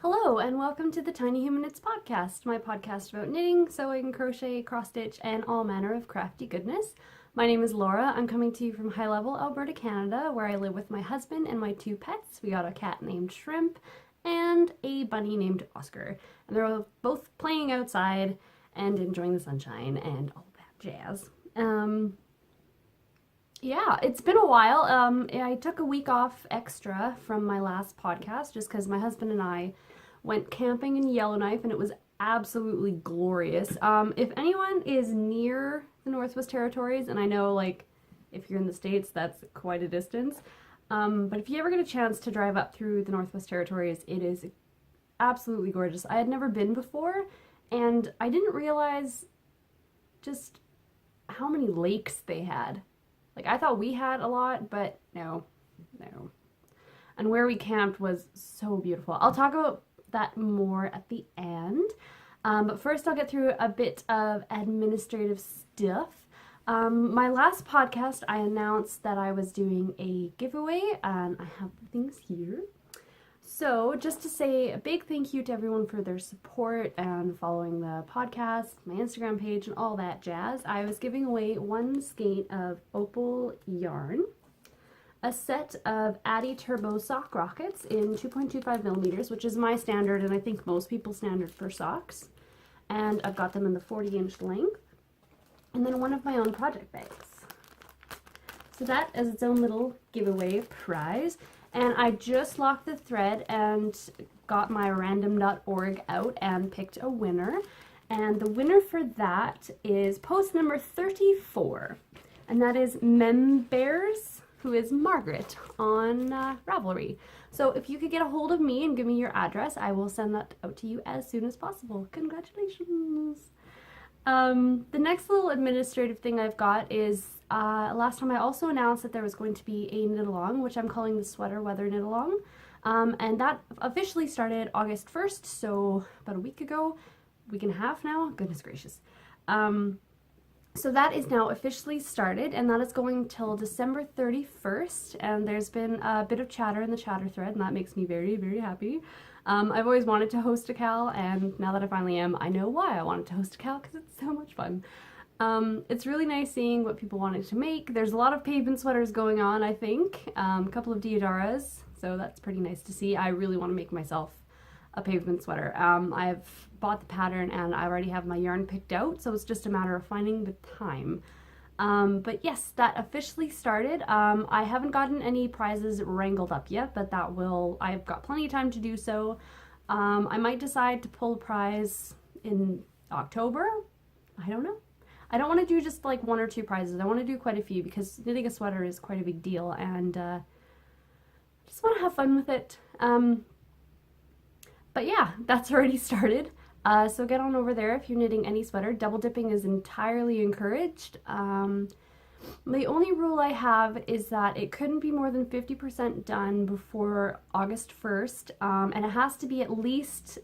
Hello and welcome to the Tiny Human Knits podcast, my podcast about knitting, sewing, crochet, cross stitch, and all manner of crafty goodness. My name is Laura. I'm coming to you from High Level, Alberta, Canada, where I live with my husband and my two pets. We got a cat named Shrimp and a bunny named Oscar. And they're both playing outside and enjoying the sunshine and all that jazz. Yeah, it's been a while. I took a week off extra from my last podcast just because my husband and I went camping in Yellowknife and it was absolutely glorious. If anyone is near the Northwest Territories, and I know like if you're in the States that's quite a distance, but if you ever get a chance to drive up through the Northwest Territories, it is absolutely gorgeous. I had never been before and I didn't realize just how many lakes they had. Like, I thought we had a lot, but no. And where we camped was so beautiful. I'll talk about that more at the end. But first I'll get through a bit of administrative stuff. My last podcast, I announced that I was doing a giveaway, and I have the things here. So just to say a big thank you to everyone for their support and following the podcast, my Instagram page, and all that jazz. I was giving away one skein of opal yarn, a set of Addy Turbo sock rockets in 2.25 millimeters, which is my standard and I think most people's standard for socks. And I've got them in the 40-inch length. And then one of my own project bags. So that is its own little giveaway prize. And I just locked the thread and got my random.org out and picked a winner. And the winner for that is post number 34. And that is Membears, who is Margaret on Ravelry. So if you could get a hold of me and give me your address, I will send that out to you as soon as possible. Congratulations. The next little administrative thing I've got is last time I also announced that there was going to be a knit-along, which I'm calling the Sweater Weather Knit-along. And that officially started August 1st, so about a week ago, week and a half now, goodness gracious. So that is now officially started, and that is going till December 31st, and there's been a bit of chatter in the chatter thread, and that makes me very, very happy. I've always wanted to host a cal, and now that I finally am, I know why I wanted to host a cal, because it's so much fun. It's really nice seeing what people wanted to make. There's a lot of pavement sweaters going on, I think. A couple of Diodaras, so that's pretty nice to see. I really want to make myself a pavement sweater. I've bought the pattern and I already have my yarn picked out, so it's just a matter of finding the time. But yes, that officially started. I haven't gotten any prizes wrangled up yet, but that will, I've got plenty of time to do so. I might decide to pull a prize in October. I don't know. I don't want to do just like one or two prizes. I want to do quite a few because knitting a sweater is quite a big deal, and I just want to have fun with it. But yeah, that's already started. So get on over there if you're knitting any sweater. Double dipping is entirely encouraged. The only rule I have is that it couldn't be more than 50% done before August 1st, and it has to be at least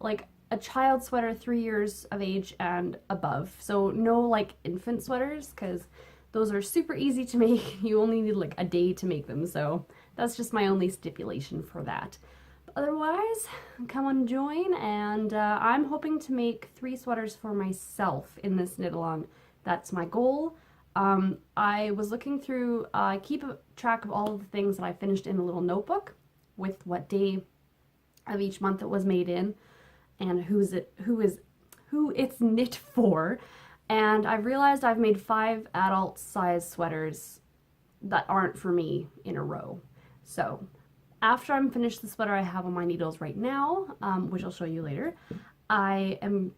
like a child sweater 3 years of age and above. So no like infant sweaters, because those are super easy to make. You only need like a day to make them, so that's just my only stipulation for that. But otherwise, come on, join, and I'm hoping to make 3 sweaters for myself in this knit along. That's my goal. I was looking through, I keep a track of all of the things that I finished in a little notebook with what day of each month it was made in and who it's knit for. And I've realized I've made 5 adult size sweaters that aren't for me in a row. So after I'm finished the sweater I have on my needles right now, which I'll show you later, I am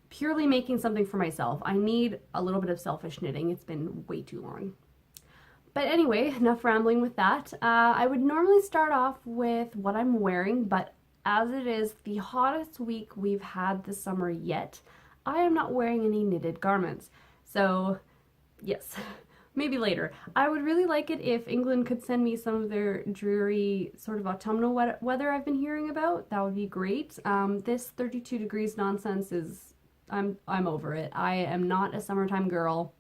purely making something for myself. I need a little bit of selfish knitting. It's been way too long. But anyway, enough rambling with that. I would normally start off with what I'm wearing, but as it is the hottest week we've had this summer yet, I am not wearing any knitted garments. So yes, maybe later. I would really like it if England could send me some of their dreary sort of autumnal weather I've been hearing about. That would be great. This 32 degrees nonsense is, I'm over it. I am not a summertime girl.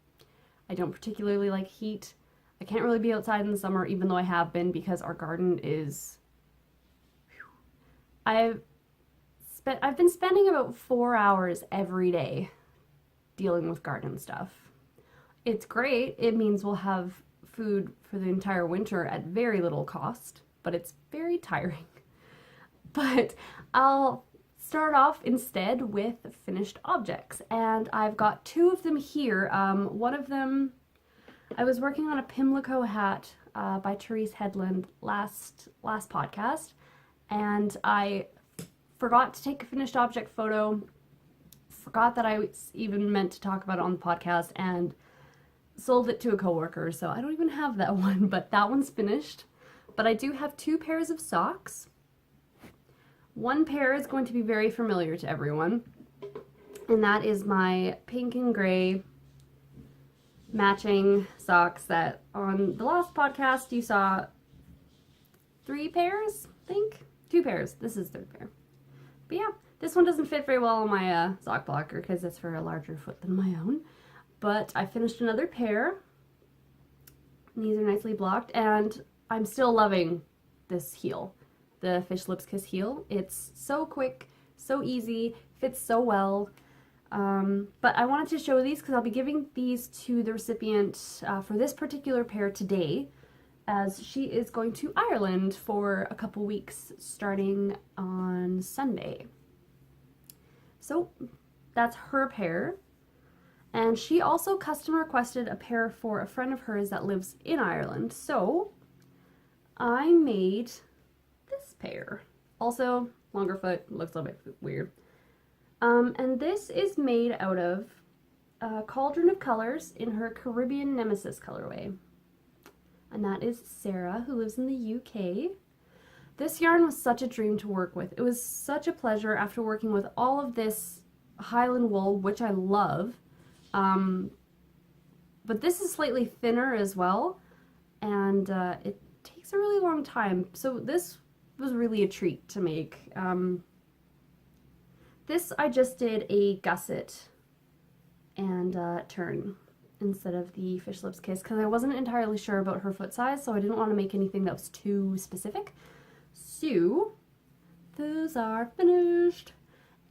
I don't particularly like heat. I can't really be outside in the summer, even though I have been, because our garden is, I've been spending about 4 hours every day dealing with garden stuff. It's great. It means we'll have food for the entire winter at very little cost, but it's very tiring. But I'll start off instead with finished objects, and I've got 2 of them here. One of them, I was working on a Pimlico hat by Therese Hedlund last podcast, and I forgot to take a finished object photo, forgot that I even meant to talk about it on the podcast, and sold it to a coworker, so I don't even have that one, but that one's finished. But I do have 2 pairs of socks. One pair is going to be very familiar to everyone, and that is my pink and gray matching socks that on the last podcast you saw 3 pairs, I think? 2 pairs. This is the 3rd pair. But yeah, this one doesn't fit very well on my sock blocker because it's for a larger foot than my own. But I finished another pair. These are nicely blocked, and I'm still loving this heel, the Fish Lips Kiss heel. It's so quick, so easy, fits so well. But I wanted to show these because I'll be giving these to the recipient for this particular pair today, as she is going to Ireland for a couple weeks starting on Sunday. So that's her pair. And she also custom requested a pair for a friend of hers that lives in Ireland. So I made this pair. Also, longer foot, looks a little bit weird. And this is made out of Cauldron of Colors in her Caribbean Nemesis colorway. And that is Sarah, who lives in the UK. This yarn was such a dream to work with. It was such a pleasure after working with all of this Highland wool, which I love. But this is slightly thinner as well, and it takes a really long time. So this was really a treat to make. This I just did a gusset and turn instead of the Fish Lips Kiss because I wasn't entirely sure about her foot size, so I didn't want to make anything that was too specific. So those are finished.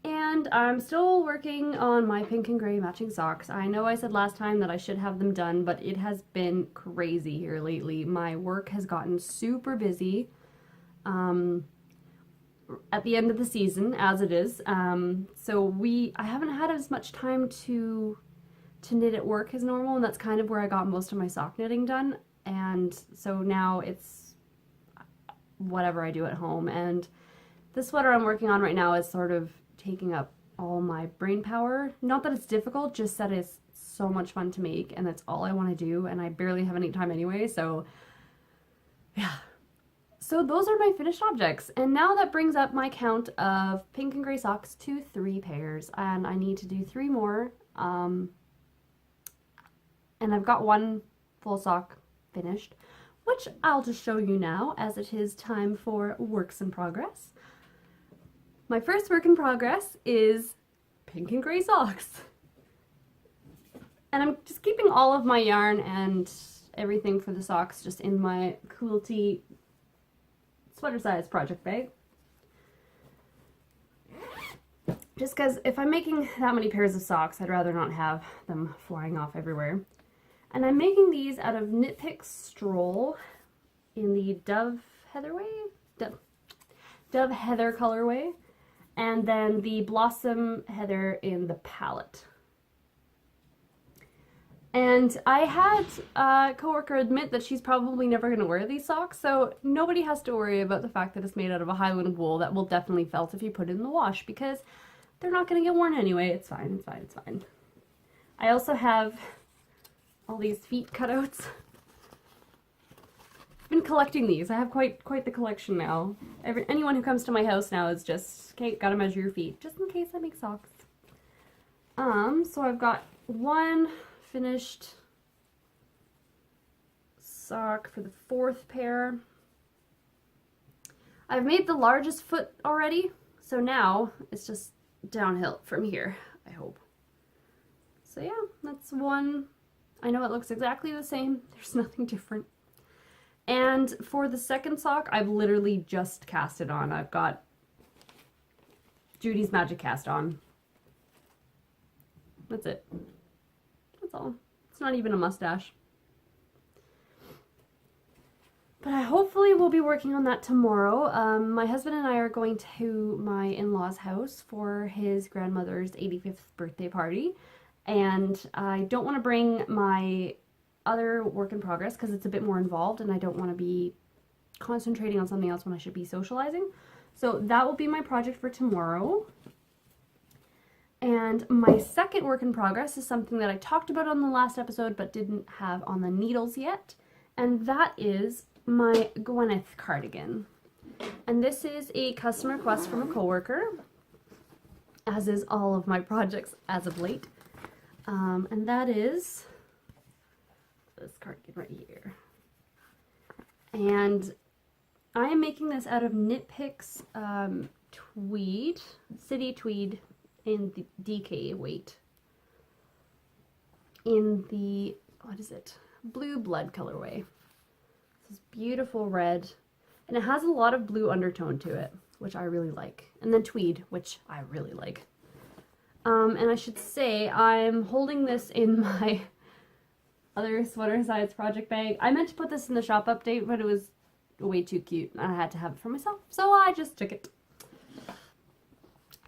And I'm still working on my pink and gray matching socks. I know I said last time that I should have them done, but it has been crazy here lately. My work has gotten super busy at the end of the season, as it is. So I haven't had as much time to knit at work as normal, and that's kind of where I got most of my sock knitting done. And so now it's whatever I do at home. And the sweater I'm working on right now is sort of taking up all my brain power. Not that it's difficult, just that it's so much fun to make, and that's all I want to do, and I barely have any time anyway, so yeah. So those are my finished objects, and now that brings up my count of pink and gray socks to 3 pairs, and I need to do 3 more, and I've got 1 full sock finished, which I'll just show you now as it is time for works in progress. My first work in progress is pink and gray socks. And I'm just keeping all of my yarn and everything for the socks just in my Quilty sweater size project bag. Just because if I'm making that many pairs of socks, I'd rather not have them flying off everywhere. And I'm making these out of Nitpicks Stroll in the Dove Heather colorway. And then the Blossom Heather in the palette. And I had a coworker admit that she's probably never going to wear these socks, so nobody has to worry about the fact that it's made out of a Highland wool that will definitely felt if you put it in the wash, because they're not going to get worn anyway. It's fine, it's fine, it's fine. I also have all these feet cutouts. Been collecting these. I have quite the collection now. Anyone who comes to my house now is just, okay, gotta measure your feet, just in case I make socks. So I've got 1 finished sock for the 4th pair. I've made the largest foot already, so now it's just downhill from here, I hope. So yeah, that's 1. I know it looks exactly the same. There's nothing different. And for the 2nd sock, I've literally just cast it on. I've got Judy's magic cast on. That's it. That's all. It's not even a mustache. But I hopefully will be working on that tomorrow. My husband and I are going to my in-laws' house for his grandmother's 85th birthday party. And I don't want to bring my other work in progress because it's a bit more involved and I don't want to be concentrating on something else when I should be socializing. So that will be my project for tomorrow. And my second work in progress is something that I talked about on the last episode but didn't have on the needles yet. And that is my Gwyneth cardigan. And this is a custom request from a coworker, as is all of my projects as of late. And that is this cardigan right here. And I am making this out of nitpicks tweed, city tweed in the DK weight. In the, what is it? Blue blood colorway. This beautiful red. And it has a lot of blue undertone to it, which I really like. And then tweed, which I really like. And I should say, I'm holding this in my other Sweater Sides project bag. I meant to put this in the shop update, but it was way too cute. I had to have it for myself, so I just took it.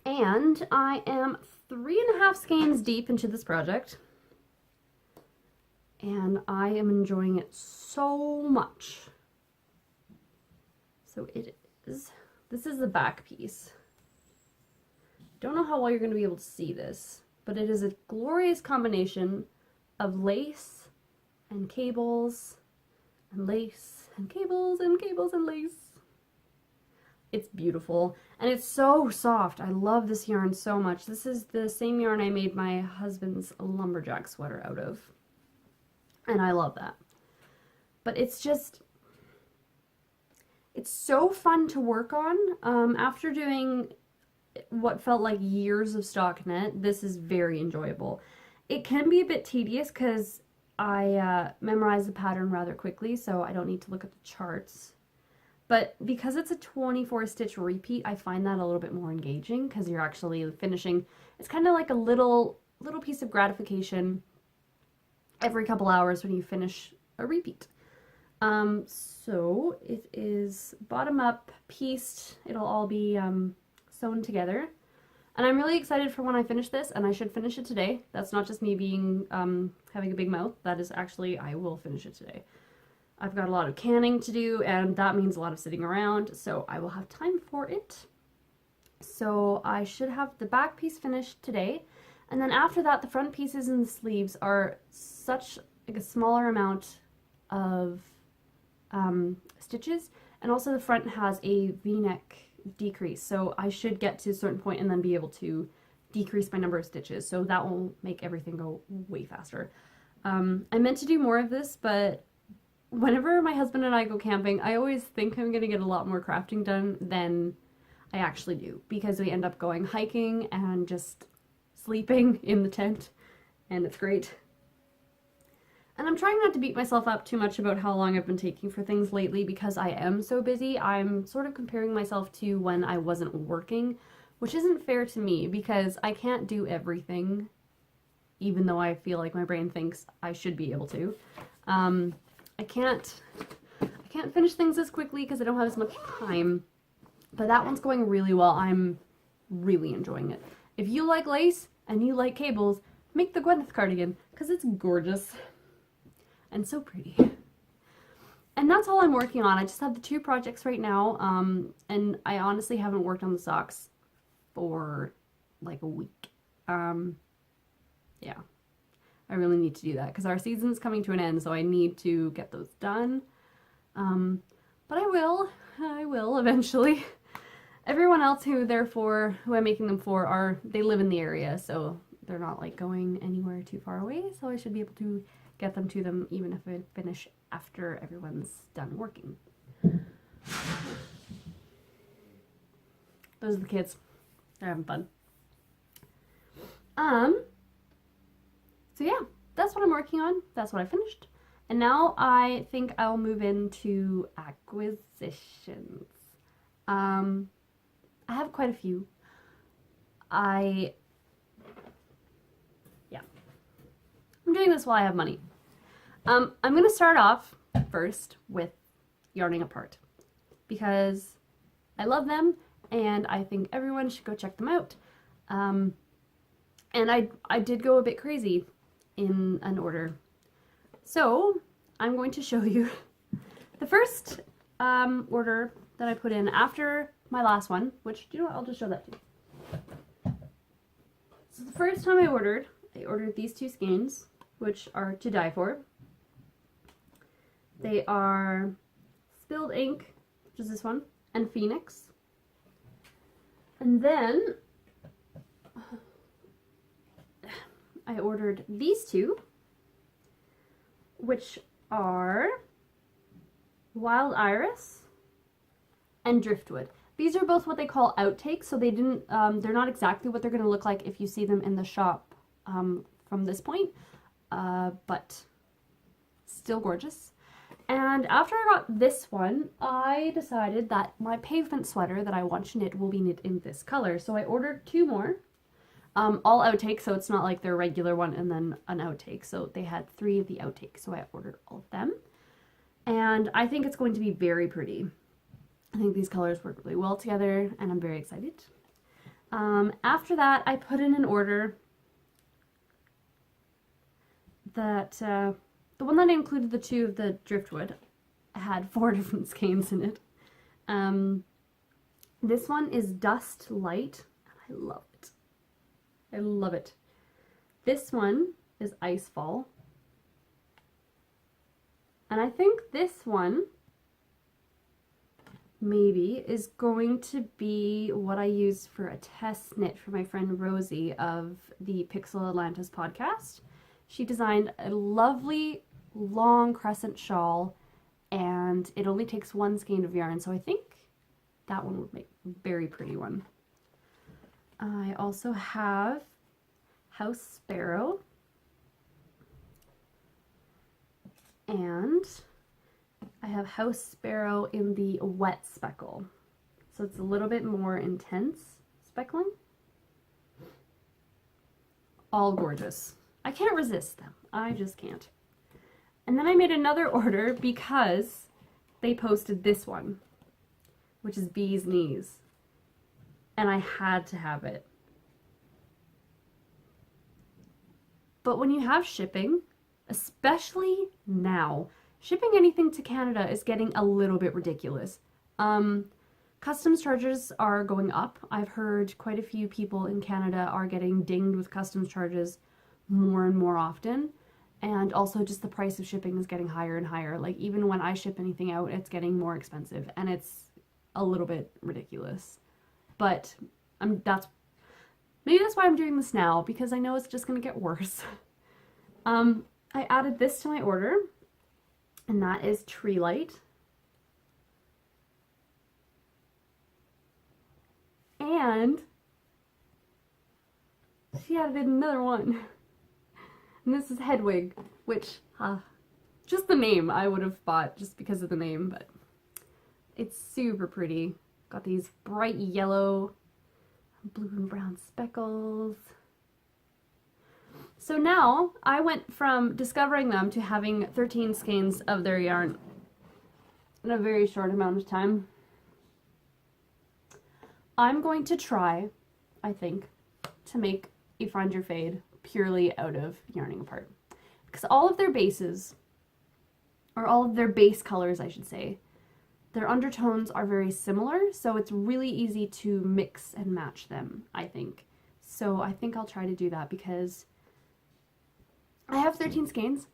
And I am 3.5 skeins deep into this project. And I am enjoying it so much. So it is, this is the back piece. Don't know how well you're going to be able to see this, but it is a glorious combination of lace and cables and lace and cables and cables and lace. It's beautiful and it's so soft. I love this yarn so much. This is the same yarn I made my husband's lumberjack sweater out of. And I love that. But it's just, it's so fun to work on. After doing what felt like years of stockinette, this is very enjoyable. It can be a bit tedious because I memorize the pattern rather quickly, so I don't need to look at the charts. But because it's a 24 stitch repeat, I find that a little bit more engaging because you're actually finishing. It's kind of like a little piece of gratification every couple hours when you finish a repeat. So it is bottom up, pieced. It'll all be sewn together. And I'm really excited for when I finish this, and I should finish it today. That's not just me being having a big mouth. That is actually, I will finish it today. I've got a lot of canning to do, and that means a lot of sitting around, so I will have time for it. So I should have the back piece finished today, and then after that, the front pieces and the sleeves are such like a smaller amount of stitches, and also the front has a V-neck decrease, so I should get to a certain point and then be able to decrease my number of stitches, so that will make everything go way faster. I meant to do more of this, but whenever my husband and I go camping, I always think I'm going to get a lot more crafting done than I actually do, because we end up going hiking and just sleeping in the tent, and it's great. And I'm trying not to beat myself up too much about how long I've been taking for things lately because I am so busy. I'm sort of comparing myself to when I wasn't working, which isn't fair to me because I can't do everything, even though I feel like my brain thinks I should be able to. I can't finish things as quickly because I don't have as much time, but that one's going really well. I'm really enjoying it. If you like lace and you like cables, make the Gwyneth cardigan because it's gorgeous and so pretty. And that's all I'm working on. I just have the 2 projects right now, and I honestly haven't worked on the socks for like a week. Yeah. I really need to do that because our season's coming to an end, so I need to get those done. But I will eventually. Everyone else who I'm making them for they live in the area, so they're not like going anywhere too far away, so I should be able to get them to them even if I finish after everyone's done working. Those are the kids. They're having fun. So yeah, that's what I'm working on. That's what I finished. And now I think I'll move into acquisitions. I have quite a few. I'm doing this while I have money. I'm going to start off first with yarning apart because I love them and I think everyone should go check them out. And I did go a bit crazy in an order. So I'm going to show you the first order that I put in after my last one, which, you know what, I'll just show that to you. So the first time I ordered these two skeins, which are to die for. They are Spilled Ink, which is this one, and Phoenix. And then I ordered these two, which are Wild Iris and Driftwood. These are both what they call outtakes, so they didn't, they're not exactly what they're going to look like if you see them in the shop from this point, but still gorgeous. And after I got this one, I decided that my pavement sweater that I want to knit will be knit in this color. So I ordered two more, all outtakes, so it's not like their regular one and then an outtake. So they had 3 of the outtakes, so I ordered all of them. And I think it's going to be very pretty. I think these colors work really well together, and I'm very excited. After that, I put in an order that the one that included the 2 of the Driftwood had 4 different skeins in it. This one is Dust Light, and I love it. I love it. This one is Icefall, and I think this one maybe is going to be what I use for a test knit for my friend Rosie of the Pixel Atlantis podcast. She designed a lovely long crescent shawl, and it only takes 1 skein of yarn, so I think that one would make a very pretty one. I also have House Sparrow, and I have House Sparrow in the wet speckle, so it's a little bit more intense speckling. All gorgeous. I can't resist them. I just can't. And then I made another order because they posted this one, which is Bee's Knees, and I had to have it. But when you have shipping, especially now, shipping anything to Canada is getting a little bit ridiculous. Customs charges are going up. I've heard quite a few people in Canada are getting dinged with customs charges more and more often. And also just the price of shipping is getting higher and higher. Like even when I ship anything out, it's getting more expensive, and it's a little bit ridiculous. But maybe that's why I'm doing this now, because I know it's just gonna get worse. I added this to my order, and that is Tree Light. And she added another one. And this is Hedwig, which, just the name I would have bought just because of the name, but it's super pretty. Got these bright yellow, blue and brown speckles. So now I went from discovering them to having 13 skeins of their yarn in a very short amount of time. I'm going to try, I think, to make a Find Your Fade purely out of yarning apart, because all of their bases, or all of their base colors I should say, their undertones are very similar, so it's really easy to mix and match them, I think. So I think I'll try to do that because I have 13 skeins.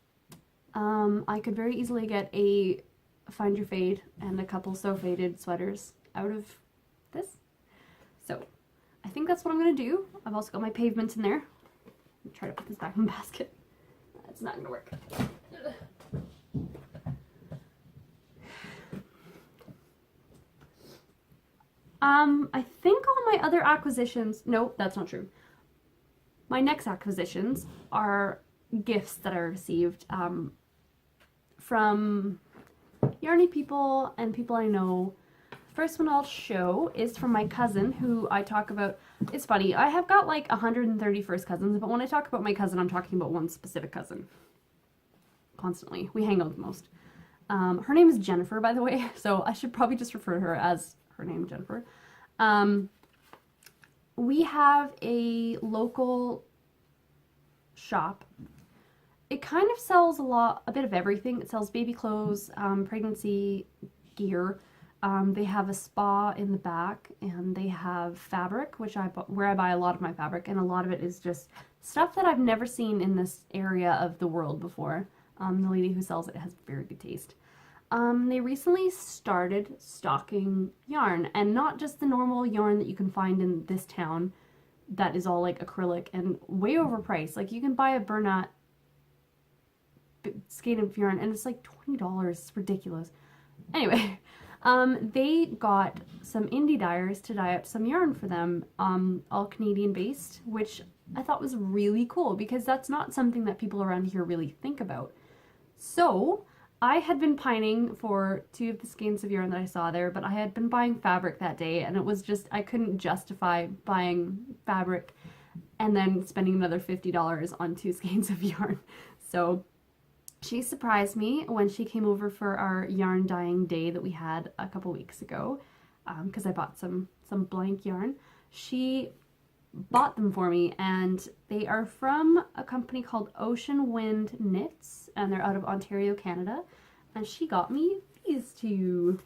I could very easily get a Find Your Fade and a couple So Faded sweaters out of this. So I think that's what I'm going to do. I've also got my pavements in there. Try to put this back in the basket. It's not gonna work. I think all my other acquisitions, no, that's not true. My next acquisitions are gifts that I received from yarny people and people I know First one I'll show is from my cousin, who I talk about. It's funny, I have got like 130 first cousins, but when I talk about my cousin, I'm talking about one specific cousin. Constantly. We hang out the most. Her name is Jennifer, by the way, so I should probably just refer to her as her name, Jennifer. We have a local shop. It kind of sells a bit of everything. It sells baby clothes, pregnancy gear. They have a spa in the back, and they have fabric, where I buy a lot of my fabric, and a lot of it is just stuff that I've never seen in this area of the world before. The lady who sells it has very good taste. They recently started stocking yarn, and not just the normal yarn that you can find in this town that is all like acrylic and way overpriced. Like, you can buy a Bernat skein of yarn and it's like $20. It's ridiculous. Anyway, they got some indie dyers to dye up some yarn for them, all Canadian based, which I thought was really cool because that's not something that people around here really think about. So I had been pining for 2 of the skeins of yarn that I saw there, but I had been buying fabric that day, and it was just, I couldn't justify buying fabric and then spending another $50 on 2 skeins of yarn. So she surprised me when she came over for our yarn dyeing day that we had a couple weeks ago, because I bought some blank yarn. She bought them for me, and they are from a company called Ocean Wind Knits, and they're out of Ontario, Canada, and she got me these 2.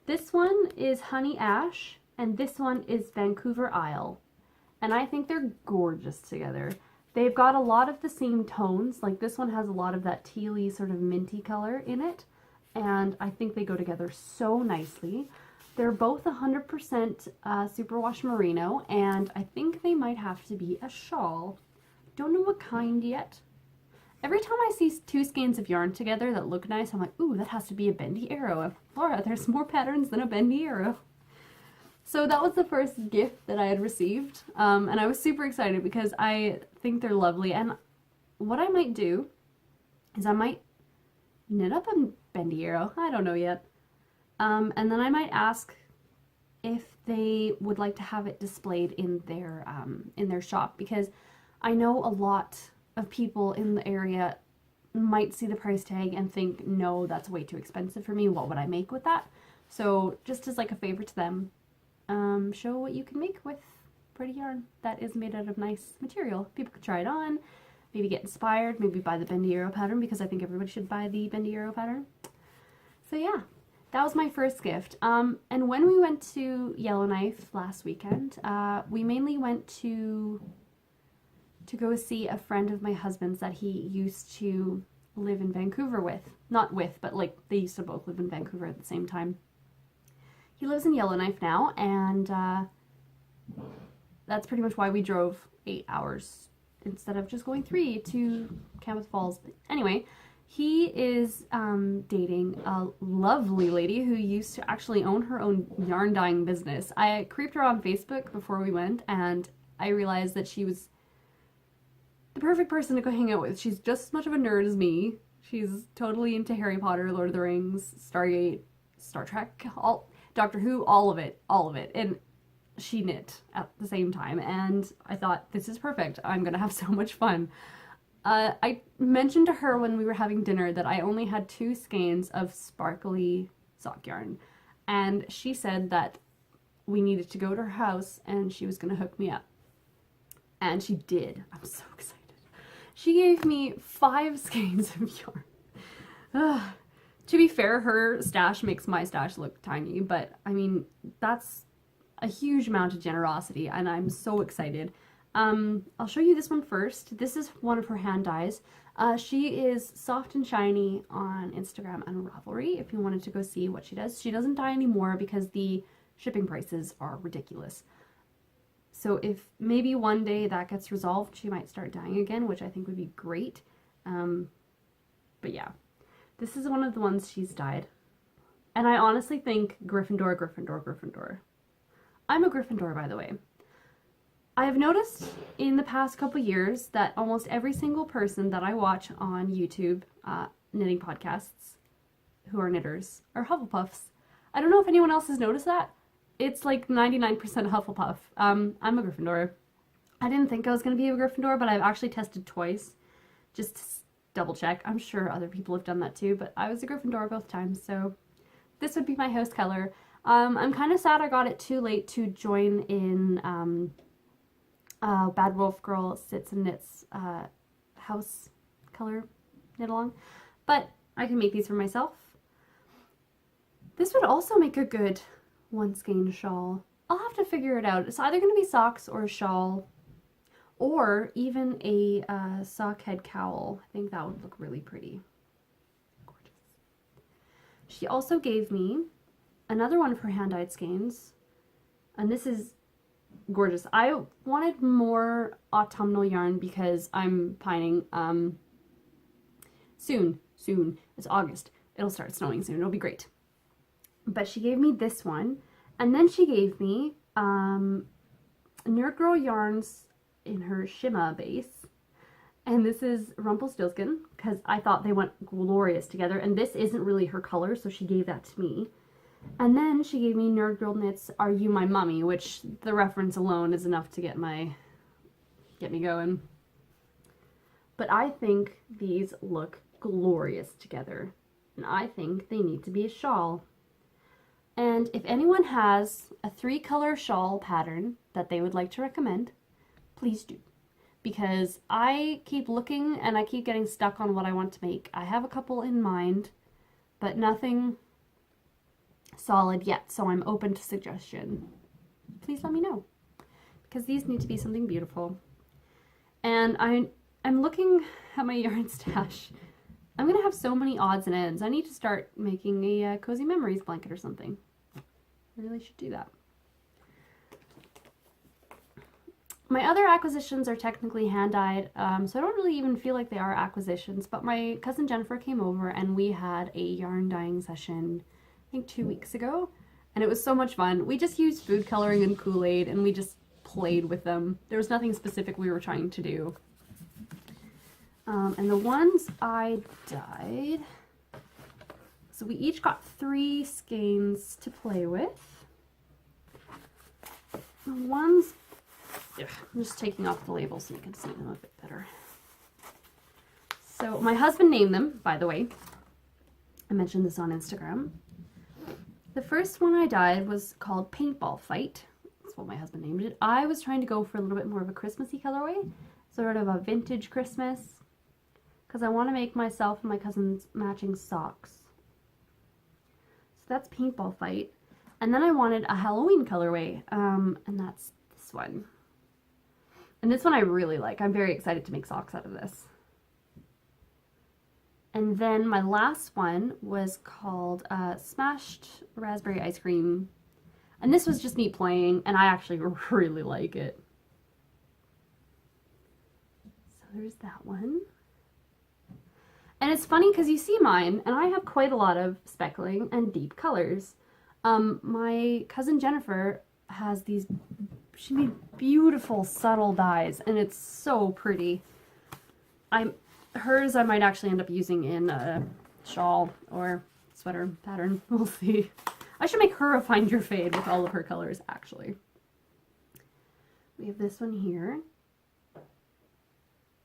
This one is Honey Ash, and this one is Vancouver Isle, and I think they're gorgeous together. They've got a lot of the same tones, like this one has a lot of that tealy sort of minty color in it, and I think they go together so nicely. They're both 100% superwash merino, and I think they might have to be a shawl. Don't know what kind yet. Every time I see 2 skeins of yarn together that look nice, I'm like, ooh, that has to be a bendy arrow. Laura, there's more patterns than a bendy arrow. So that was the first gift that I had received, and I was super excited because I think they're lovely. And what I might do is I might knit up a bendy arrow. I don't know yet. And then I might ask if they would like to have it displayed in their shop, because I know a lot of people in the area might see the price tag and think, no, that's way too expensive for me. What would I make with that? So just as like a favor to them, show what you can make with pretty yarn that is made out of nice material. People could try it on, maybe get inspired, maybe buy the bendy arrow pattern, because I think everybody should buy the bendy arrow pattern. So yeah. That was my first gift. And when we went to Yellowknife last weekend, we mainly went to go see a friend of my husband's that he used to live in Vancouver with. Not with, but like they used to both live in Vancouver at the same time. He lives in Yellowknife now, and that's pretty much why we drove 8 hours instead of just going 3 to Klamath Falls. But anyway, he is dating a lovely lady who used to actually own her own yarn dyeing business. I creeped her on Facebook before we went, and I realized that she was the perfect person to go hang out with. She's just as much of a nerd as me. She's totally into Harry Potter, Lord of the Rings, Stargate, Star Trek, Doctor Who, all of it. And she knit at the same time, and I thought, this is perfect. I'm gonna have so much fun. I mentioned to her when we were having dinner that I only had 2 skeins of sparkly sock yarn, and she said that we needed to go to her house and she was going to hook me up. And she did. I'm so excited. She gave me 5 skeins of yarn. To be fair, her stash makes my stash look tiny, but I mean, that's a huge amount of generosity, and I'm so excited. I'll show you this one first. This is one of her hand dyes. She is Soft and Shiny on Instagram and Ravelry if you wanted to go see what she does. She doesn't dye anymore because the shipping prices are ridiculous. So if maybe one day that gets resolved, she might start dyeing again, which I think would be great. But yeah, this is one of the ones she's dyed. And I honestly think Gryffindor, Gryffindor, Gryffindor. I'm a Gryffindor, by the way. I have noticed in the past couple years that almost every single person that I watch on YouTube, knitting podcasts, who are knitters, are Hufflepuffs. I don't know if anyone else has noticed that. It's like 99% Hufflepuff. I'm a Gryffindor. I didn't think I was going to be a Gryffindor, but I've actually tested twice just to double check. I'm sure other people have done that too, but I was a Gryffindor both times, so this would be my house color. I'm kind of sad I got it too late to join in Bad Wolf Girl Sits and Knits house color knit along, but I can make these for myself. This would also make a good one skein shawl. I'll have to figure it out. It's either going to be socks or a shawl, or even a sock head cowl. I think that would look really pretty. Gorgeous. She also gave me another one of her hand-dyed skeins, and this is gorgeous. I wanted more autumnal yarn because I'm pining. Soon. It's August. It'll start snowing soon. It'll be great. But she gave me this one, and then she gave me Nerd Girl yarns in her Shimma base, and this is Rumpelstiltskin because I thought they went glorious together, and this isn't really her color, so she gave that to me. And then she gave me Nerd Girl Knits Are You My Mummy, which the reference alone is enough to get me going. But I think these look glorious together, and I think they need to be a shawl. And if anyone has a 3-color shawl pattern that they would like to recommend, please do. Because I keep looking and I keep getting stuck on what I want to make. I have a couple in mind, but nothing solid yet, so I'm open to suggestion. Please let me know, because these need to be something beautiful. And I'm looking at my yarn stash. I'm gonna have so many odds and ends. I need to start making a Cozy Memories blanket or something. I really should do that. My other acquisitions are technically hand-dyed, so I don't really even feel like they are acquisitions, but my cousin Jennifer came over and we had a yarn dyeing session, I think 2 weeks ago, and it was so much fun. We just used food coloring and Kool-Aid, and we just played with them. There was nothing specific we were trying to do. And the ones I dyed, so we each got 3 skeins to play with. The ones, I'm just taking off the label so you can see them a bit better. So my husband named them, by the way. I mentioned this on Instagram. The first one I dyed was called Paintball Fight. That's what my husband named it. I was trying to go for a little bit more of a Christmassy colorway, sort of a vintage Christmas, because I want to make myself and my cousins matching socks. So that's Paintball Fight. And then I wanted a Halloween colorway, and that's this one. And this one I really like. I'm very excited to make socks out of this. And then my last one was called Smashed Raspberry Ice Cream. And this was just me playing, and I actually really like it. So there's that one. And it's funny because you see mine, and I have quite a lot of speckling and deep colors. My cousin Jennifer has these, she made beautiful subtle dyes, and it's so pretty. Hers I might actually end up using in a shawl or sweater pattern. We'll see. I should make her a Find Your Fade with all of her colors, actually. We have this one here,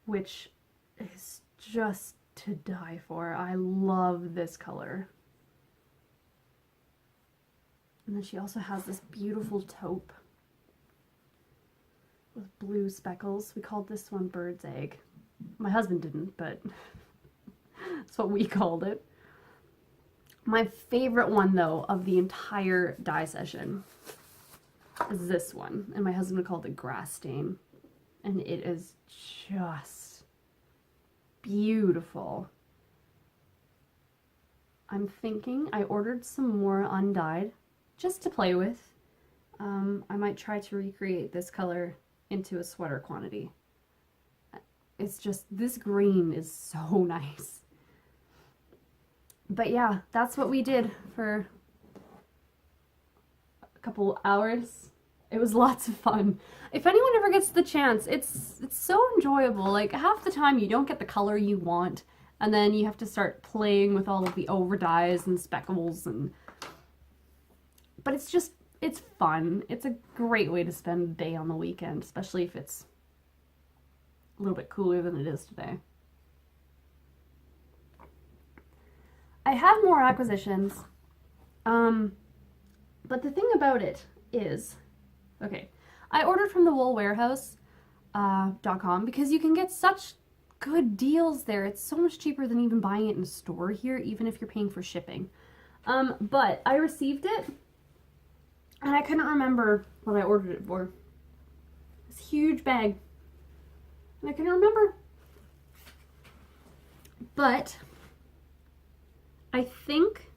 which is just to die for. I love this color. And then she also has this beautiful taupe with blue speckles. We called this one Bird's Egg. My husband didn't, but that's what we called it. My favorite one, though, of the entire dye session is this one. And my husband called it Grass Stain. And it is just beautiful. I'm thinking I ordered some more undyed just to play with. I might try to recreate this color into a sweater quantity. It's just, this green is so nice. But yeah, that's what we did for a couple hours. It was lots of fun. If anyone ever gets the chance, it's so enjoyable. Like, half the time you don't get the color you want, and then you have to start playing with all of the over dyes and speckles, and but it's fun. It's a great way to spend a day on the weekend, especially if it's a little bit cooler than it is today. I have more acquisitions, but the thing about it is, okay, I ordered from the woolwarehouse.com because you can get such good deals there. It's so much cheaper than even buying it in a store here, even if you're paying for shipping. But I received it, and I couldn't remember what I ordered it for. This huge bag, and I couldn't remember. But I think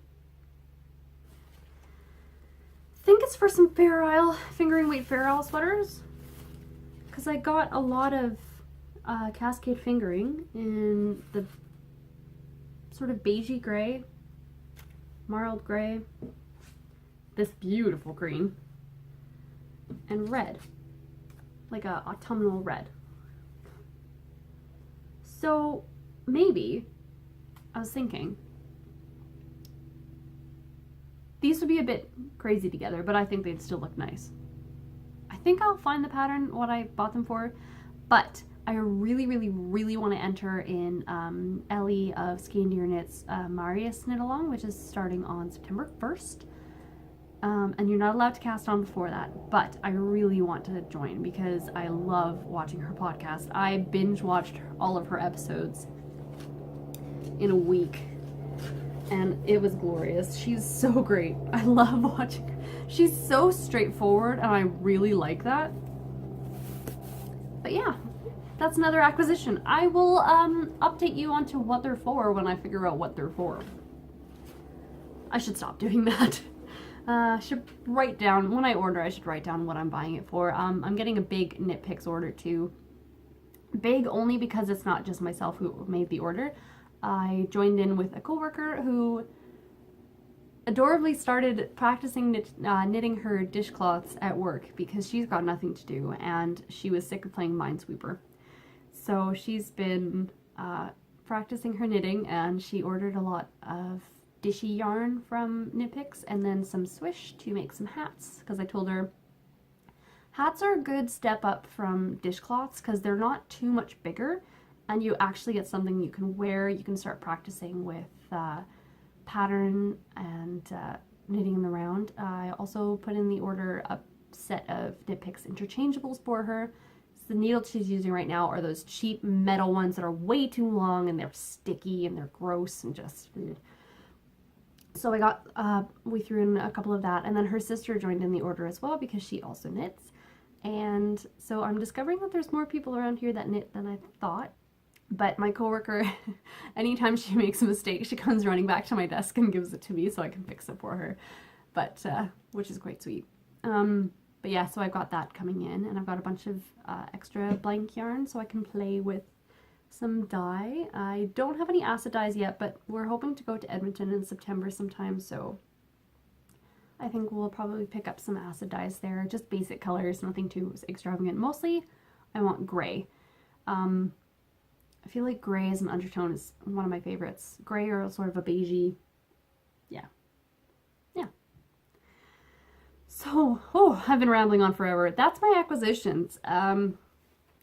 it's for some Fair Isle, fingering weight Fair Isle sweaters, because I got a lot of cascade fingering in the sort of beigey gray, marled gray, this beautiful green, and red, like a autumnal red. So maybe, I was thinking, these would be a bit crazy together, but I think they'd still look nice. I think I'll find the pattern, what I bought them for, but I really, really, really want to enter in Ellie of Ski and Deer Knits Marius Knit-Along, which is starting on September 1st. And you're not allowed to cast on before that, but I really want to join because I love watching her podcast. I binge watched all of her episodes in a week, and it was glorious. She's so great. I love watching her. She's so straightforward, and I really like that. But yeah, that's another acquisition. I will update you onto what they're for when I figure out what they're for. I should stop doing that. I should write down, when I order, I should write down what I'm buying it for. I'm getting a big nitpicks order too. Big only because it's not just myself who made the order. I joined in with a coworker who adorably started practicing knitting her dishcloths at work because she's got nothing to do and she was sick of playing Minesweeper. So she's been practicing her knitting, and she ordered a lot of dishy yarn from Nitpicks and then some swish to make some hats, because I told her hats are a good step up from dishcloths because they're not too much bigger and you actually get something you can wear. You can start practicing with pattern and knitting in the round. I also put in the order a set of Nitpicks interchangeables for her. So the needles she's using right now are those cheap metal ones that are way too long and they're sticky and they're gross and just... So I got, we threw in a couple of that, and then her sister joined in the order as well because she also knits. And so I'm discovering that there's more people around here that knit than I thought. But my coworker, anytime she makes a mistake, she comes running back to my desk and gives it to me so I can fix it for her. But, which is quite sweet. But yeah, so I've got that coming in, and I've got a bunch of extra blank yarn so I can play with some dye. I don't have any acid dyes yet, but we're hoping to go to Edmonton in September sometime, so I think we'll probably pick up some acid dyes there. Just basic colors, nothing too extravagant. Mostly I want gray. I feel like gray as an undertone is one of my favorites. Gray or sort of a beigey. Yeah. So, I've been rambling on forever. That's my acquisitions.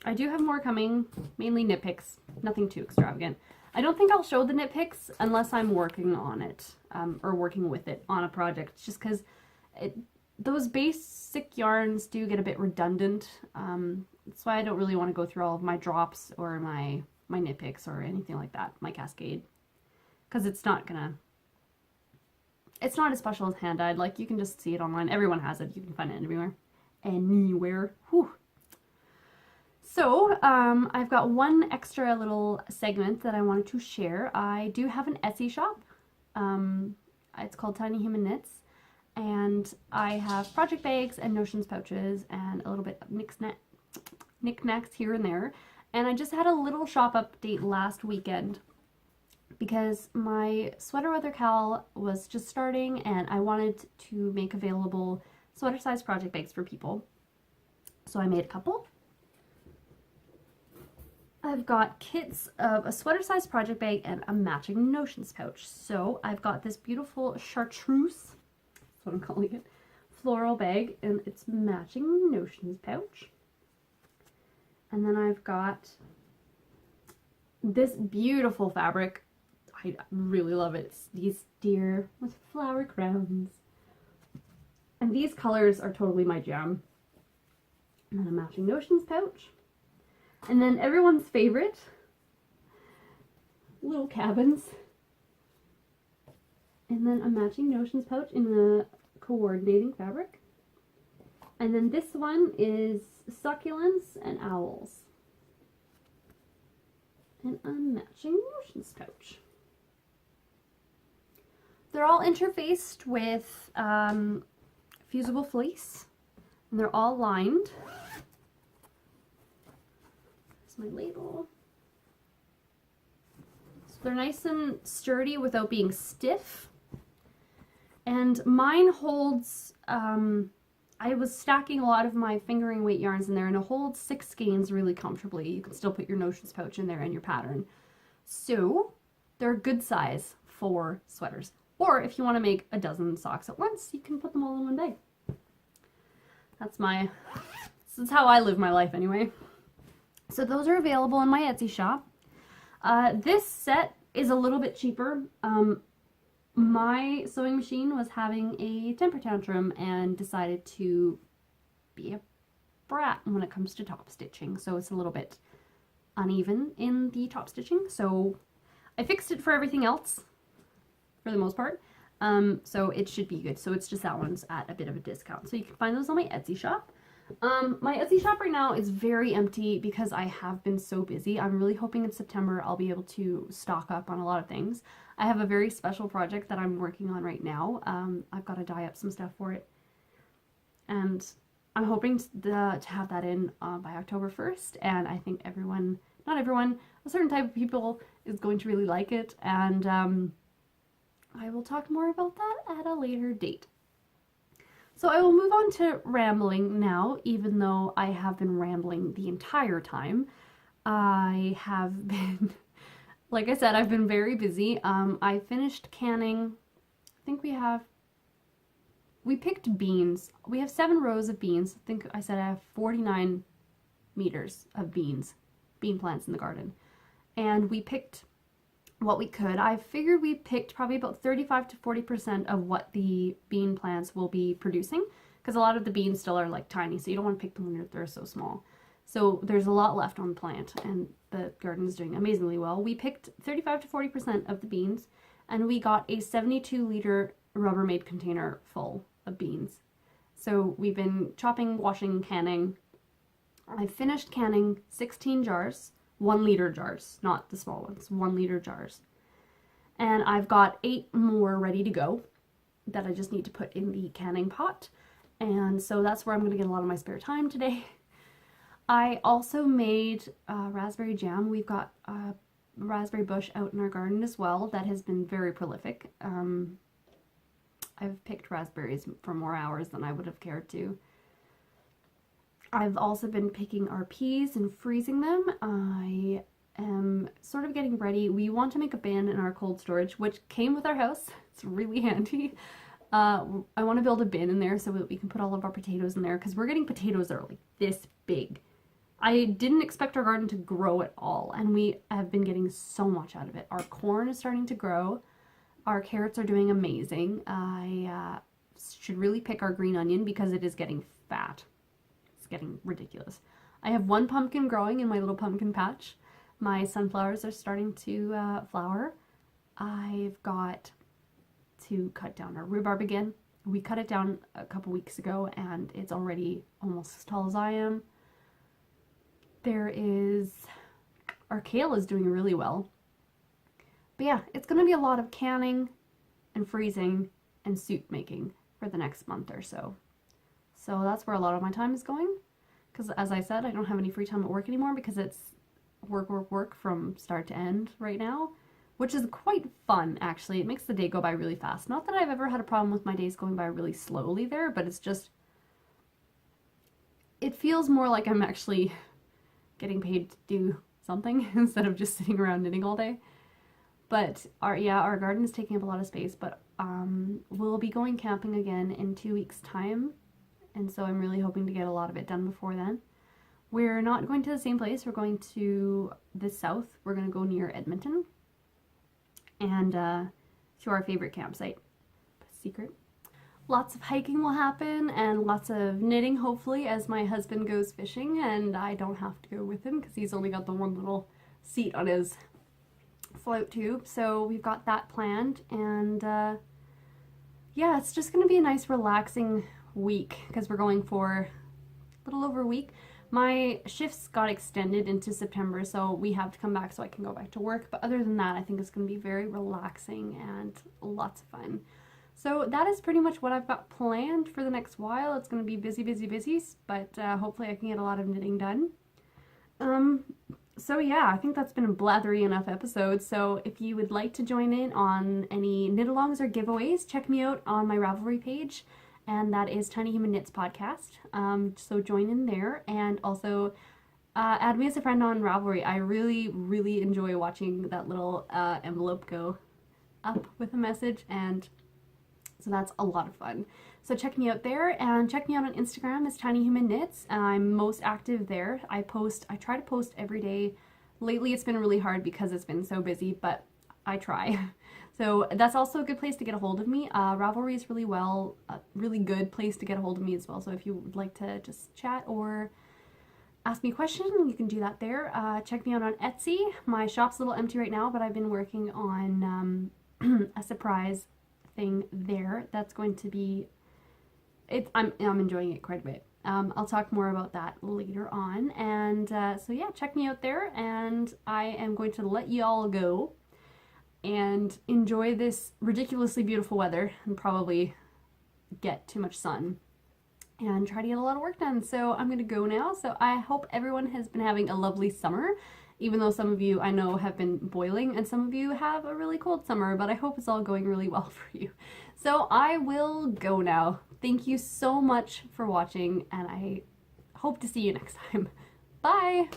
I do have more coming, mainly nitpicks, nothing too extravagant. I don't think I'll show the nitpicks unless I'm working on it, or working with it on a project, just because those basic yarns do get a bit redundant. That's why I don't really want to go through all of my drops or my nitpicks or anything like that, my cascade, because it's not as special as hand-dyed. Like, you can just see it online. Everyone has it. You can find it anywhere. Whew. So, I've got one extra little segment that I wanted to share. I do have an Etsy shop. It's called Tiny Human Knits, and I have project bags and notions pouches and a little bit of knickknacks here and there. And I just had a little shop update last weekend because my sweater weather cal was just starting and I wanted to make available sweater size project bags for people. So I made a couple. I've got kits of a sweater size project bag and a matching notions pouch. So I've got this beautiful chartreuse, that's what I'm calling it, floral bag and its matching notions pouch. And then I've got this beautiful fabric. I really love it. It's these deer with flower crowns. And these colors are totally my jam. And then a matching notions pouch. And then everyone's favorite, little cabins. And then a matching notions pouch in the coordinating fabric. And then this one is succulents and owls. And a matching notions pouch. They're all interfaced with fusible fleece, and they're all lined. Here's my label. So they're nice and sturdy without being stiff. And mine holds, I was stacking a lot of my fingering weight yarns in there, and it holds 6 skeins really comfortably. You can still put your notions pouch in there and your pattern. So they're a good size for sweaters. Or if you want to make a dozen socks at once, you can put them all in one bag. This is how I live my life anyway. So those are available in my Etsy shop. This set is a little bit cheaper. My sewing machine was having a temper tantrum and decided to be a brat when it comes to top stitching. So it's a little bit uneven in the top stitching. So I fixed it for everything else, for the most part. So it should be good. So it's just that one's at a bit of a discount. So you can find those on my Etsy shop. My Etsy shop right now is very empty because I have been so busy. I'm really hoping in September I'll be able to stock up on a lot of things. I have a very special project that I'm working on right now. I've got to dye up some stuff for it. And I'm hoping to have that in by October 1st. And I think everyone, not everyone, a certain type of people is going to really like it. And I will talk more about that at a later date. So I will move on to rambling now, even though I have been rambling the entire time. I have been, like I said, I've been very busy. I finished canning. I think we picked beans. We have 7 rows of beans. I think I said I have 49 meters of bean plants in the garden. And we picked what we could. I figured we picked probably about 35 to 40% of what the bean plants will be producing, because a lot of the beans still are like tiny, so you don't want to pick them when they're so small. So there's a lot left on the plant, and the garden is doing amazingly well. We picked 35 to 40% of the beans, and we got a 72-liter Rubbermaid container full of beans. So we've been chopping, washing, canning. I finished canning 16 jars. 1-liter jars, not the small ones, 1-liter jars. And I've got 8 more ready to go that I just need to put in the canning pot. And so that's where I'm going to get a lot of my spare time today. I also made raspberry jam. We've got a raspberry bush out in our garden as well that has been very prolific. I've picked raspberries for more hours than I would have cared to. I've also been picking our peas and freezing them. I am sort of getting ready. We want to make a bin in our cold storage, which came with our house. It's really handy. I want to build a bin in there so that we can put all of our potatoes in there, because we're getting potatoes that are like this big. I didn't expect our garden to grow at all, and we have been getting so much out of it. Our corn is starting to grow. Our carrots are doing amazing. I should really pick our green onion because it is getting fat. Getting ridiculous. I have 1 pumpkin growing in my little pumpkin patch. My sunflowers are starting to flower. I've got to cut down our rhubarb again. We cut it down a couple weeks ago and it's already almost as tall as I am. Our kale is doing really well. But yeah, it's going to be a lot of canning and freezing and soup making for the next month or so. So that's where a lot of my time is going, because as I said, I don't have any free time at work anymore because it's work from start to end right now, which is quite fun actually. It makes the day go by really fast. Not that I've ever had a problem with my days going by really slowly there, but it's just, it feels more like I'm actually getting paid to do something instead of just sitting around knitting all day. But our garden is taking up a lot of space, but we'll be going camping again in 2 weeks' time, and so I'm really hoping to get a lot of it done before then. We're not going to the same place. We're going to the south. We're going to go near Edmonton and to our favorite campsite. Secret. Lots of hiking will happen and lots of knitting, hopefully, as my husband goes fishing and I don't have to go with him because he's only got the one little seat on his float tube. So we've got that planned, and yeah, it's just going to be a nice relaxing week because we're going for a little over a week. My shifts got extended into September, so we have to come back so I can go back to work. But other than that, I think it's going to be very relaxing and lots of fun. So that is pretty much what I've got planned for the next while. It's going to be busy, busy, busy, but hopefully I can get a lot of knitting done. So yeah, I think that's been a blathery enough episode. So if you would like to join in on any knit-alongs or giveaways, check me out on my Ravelry page. And that is Tiny Human Knits Podcast. So join in there, and also add me as a friend on Ravelry. I really, really enjoy watching that little envelope go up with a message, and so that's a lot of fun. So check me out there, and check me out on Instagram as Tiny Human Knits. I'm most active there. I try to post every day. Lately it's been really hard because it's been so busy, but I try. So that's also a good place to get a hold of me. Ravelry is really good place to get a hold of me as well. So if you would like to just chat or ask me a question, you can do that there. Check me out on Etsy. My shop's a little empty right now, but I've been working on a surprise thing there. That's going to be, I'm enjoying it quite a bit. I'll talk more about that later on. And so yeah, check me out there, and I am going to let you all go and enjoy this ridiculously beautiful weather and probably get too much sun and try to get a lot of work done. So I'm gonna go now. So I hope everyone has been having a lovely summer, even though some of you I know have been boiling and some of you have a really cold summer, but I hope it's all going really well for you. So I will go now. Thank you so much for watching, and I hope to see you next time. Bye!